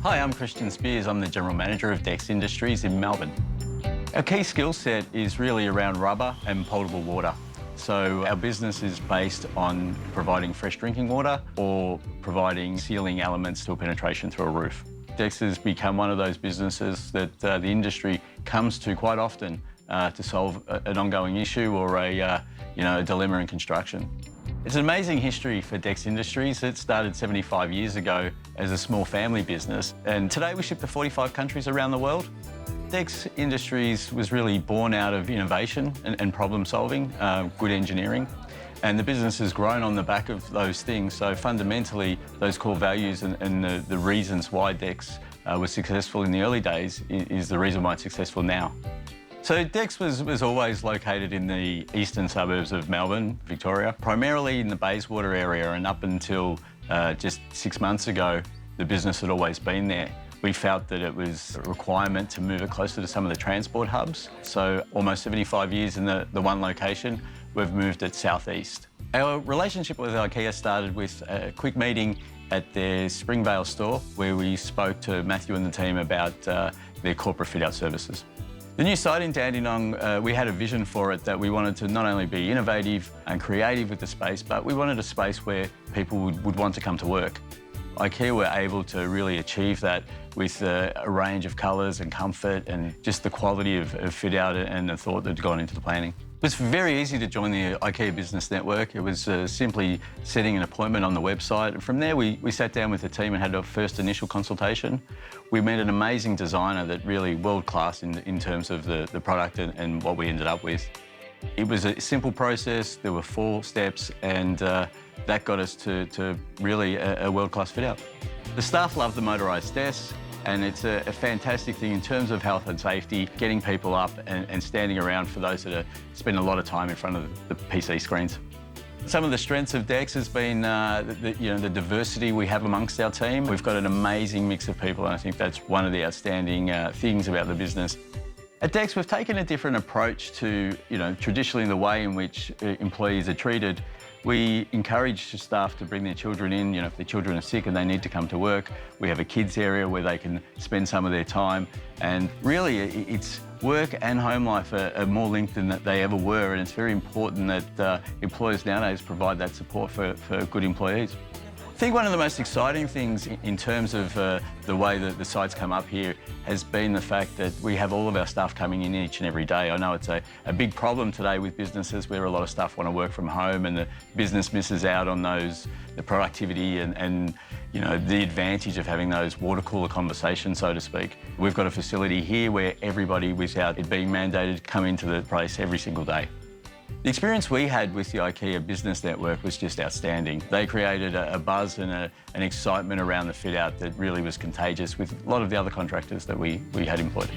Hi, I'm Kristian Speers. I'm the General Manager of DEKS Industries in Melbourne. Our key skill set is really around rubber and potable water. So our business is based on providing fresh drinking water or providing sealing elements to a penetration through a roof. DEKS has become one of those businesses that the industry comes to quite often to solve an ongoing issue or a dilemma in construction. It's an amazing history for DEKS Industries. It started 75 years ago as a small family business, and today we ship to 45 countries around the world. DEKS Industries was really born out of innovation and problem solving, good engineering, and the business has grown on the back of those things. So fundamentally, those core values and the reasons why DEKS was successful in the early days is the reason why it's successful now. So DEKS was always located in the eastern suburbs of Melbourne, Victoria, primarily in the Bayswater area, and up until just 6 months ago, the business had always been there. We felt that it was a requirement to move it closer to some of the transport hubs. So almost 75 years in the one location, we've moved it southeast. Our relationship with IKEA started with a quick meeting at their Springvale store, where we spoke to Matthew and the team about their corporate fit-out services. The new site in Dandenong, we had a vision for it that we wanted to not only be innovative and creative with the space, but we wanted a space where people would want to come to work. IKEA were able to really achieve that with a range of colours and comfort and just the quality of fit-out and the thought that had gone into the planning. It was very easy to join the IKEA Business Network. It was simply setting an appointment on the website. And from there, we sat down with the team and had our first initial consultation. We met an amazing designer that really world-class in terms of the product and what we ended up with. It was a simple process. There were 4 steps, and that got us to really a world-class fit-out. The staff love the motorised desks, and it's a fantastic thing in terms of health and safety, getting people up and standing around for those that spend a lot of time in front of the PC screens. Some of the strengths of DEKS has been the diversity we have amongst our team. We've got an amazing mix of people, and I think that's one of the outstanding things about the business. At DEKS, we've taken a different approach to, traditionally the way in which employees are treated. We encourage staff to bring their children in. If their children are sick and they need to come to work, we have a kids area where they can spend some of their time. And really, it's work and home life are more linked than they ever were, and it's very important that employers nowadays provide that support for good employees. I think one of the most exciting things in terms of the way that the site's come up here has been the fact that we have all of our staff coming in each and every day. I know it's a big problem today with businesses where a lot of staff want to work from home, and the business misses out on the productivity and the advantage of having those water cooler conversations, so to speak. We've got a facility here where everybody, without it being mandated, come into the place every single day. The experience we had with the IKEA Business Network was just outstanding. They created a buzz and an excitement around the fit-out that really was contagious with a lot of the other contractors that we had employed.